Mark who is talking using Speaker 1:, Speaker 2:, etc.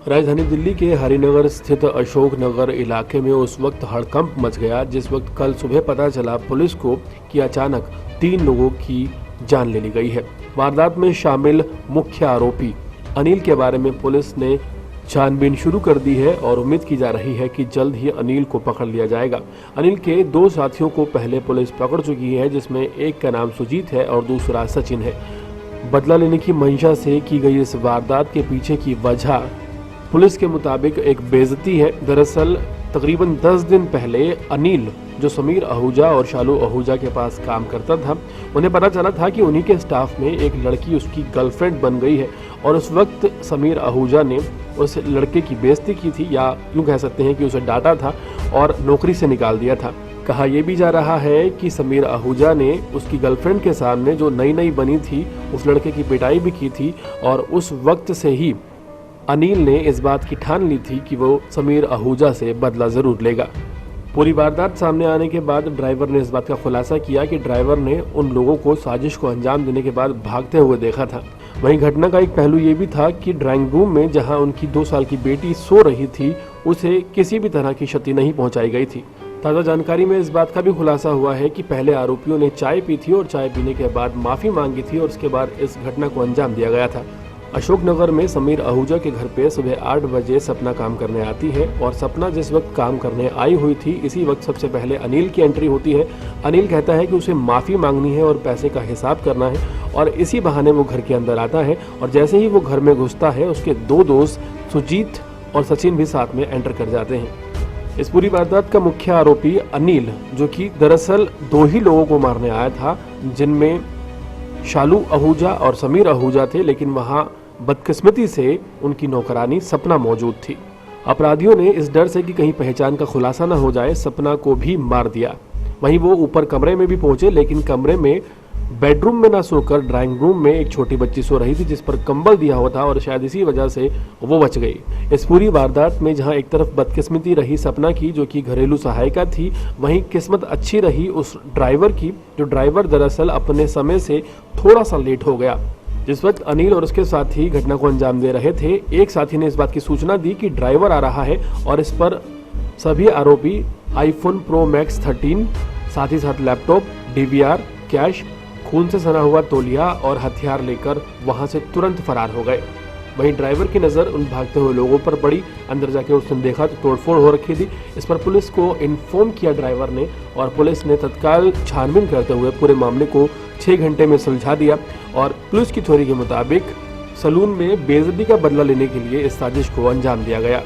Speaker 1: राजधानी दिल्ली के हरिनगर स्थित अशोक नगर इलाके में उस वक्त हड़कंप मच गया जिस वक्त कल सुबह पता चला पुलिस को कि अचानक 3 लोगों की जान ले ली गई है। वारदात में शामिल मुख्य आरोपी अनिल के बारे में पुलिस ने छानबीन शुरू कर दी है और उम्मीद की जा रही है कि जल्द ही अनिल को पकड़ लिया जाएगा। अनिल के 2 साथियों को पहले पुलिस पकड़ चुकी है, जिसमें एक का नाम सुजीत है और दूसरा सचिन है। बदला लेने की मंशा से की गई इस वारदात के पीछे की वजह पुलिस के मुताबिक एक बेइज्जती है। दरअसल तकरीबन 10 दिन पहले अनिल, जो समीर आहूजा और शालू आहूजा के पास काम करता था, उन्हें पता चला था कि उन्हीं के स्टाफ में एक लड़की उसकी गर्लफ्रेंड बन गई है और उस वक्त समीर आहूजा ने उस लड़के की बेइज्जती की थी, या यूँ कह सकते हैं कि उसे डांटा था और नौकरी से निकाल दिया था। कहा यह भी जा रहा है कि समीर आहूजा ने उसकी गर्लफ्रेंड के सामने, जो नई नई बनी थी, उस लड़के की पिटाई भी की थी और उस वक्त से ही अनिल ने इस बात की ठान ली थी कि वो समीर आहूजा से बदला जरूर लेगा। पूरी वारदात सामने आने के बाद ड्राइवर ने इस बात का खुलासा किया कि ड्राइवर ने उन लोगों को साजिश को अंजाम देने के बाद भागते हुए देखा था। वहीं घटना का एक पहलू ये भी था कि ड्राइंग रूम में जहां उनकी 2 साल की बेटी सो रही थी, उसे किसी भी तरह की क्षति नहीं पहुंचाई गई थी। ताज़ा जानकारी में इस बात का भी खुलासा हुआ है कि पहले आरोपियों ने चाय पी थी और चाय पीने के बाद माफ़ी मांगी थी और उसके बाद इस घटना को अंजाम दिया गया था। अशोकनगर में समीर आहूजा के घर पे सुबह 8 बजे सपना काम करने आती है और सपना जिस वक्त काम करने आई हुई थी, इसी वक्त सबसे पहले अनिल की एंट्री होती है। अनिल कहता है कि उसे माफ़ी मांगनी है और पैसे का हिसाब करना है और इसी बहाने वो घर के अंदर आता है और जैसे ही वो घर में घुसता है, उसके 2 दोस्त सुजीत और सचिन भी साथ में एंटर कर जाते हैं। इस पूरी वारदात का मुख्य आरोपी अनिल, जो कि दरअसल 2 ही लोगों को मारने आया था, जिनमें शालू आहूजा और समीर आहूजा थे, लेकिन वहाँ बदकिस्मती से उनकी नौकरानी सपना मौजूद थी। अपराधियों ने इस डर से कि कहीं पहचान का खुलासा न हो जाए, सपना को भी मार दिया। वहीं वो ऊपर कमरे में भी पहुंचे, लेकिन कमरे में बेडरूम में ना सोकर ड्राइंग रूम में एक छोटी बच्ची सो रही थी जिस पर कंबल दिया हुआ था और शायद इसी वजह से वो बच गई। इस पूरी वारदात में जहां एक तरफ बदकिस्मती रही सपना की, जो कि घरेलू सहायिका थी, वहीं किस्मत अच्छी रही उस ड्राइवर की, जो ड्राइवर दरअसल अपने समय से थोड़ा सा लेट हो गया। जिस वक्त अनिल और उसके साथी घटना को अंजाम दे रहे थे, एक साथी ने इस बात की सूचना दी कि ड्राइवर आ रहा है और इस पर सभी आरोपी आईफोन प्रो मैक्स 13, साथ ही साथ लैपटॉप, डीवीआर, कैश, खून से सना हुआ तौलिया और हथियार लेकर वहां से तुरंत फरार हो गए। वहीं ड्राइवर की नज़र उन भागते हुए लोगों पर पड़ी। अंदर जाके उसने देखा तो तोड़फोड़ हो रखी थी। इस पर पुलिस को इन्फॉर्म किया ड्राइवर ने और पुलिस ने तत्काल छानबीन करते हुए पूरे मामले को 6 घंटे में सुलझा दिया और पुलिस की थ्योरी के मुताबिक सलून में बेइज्जती का बदला लेने के लिए इस साजिश को अंजाम दिया गया।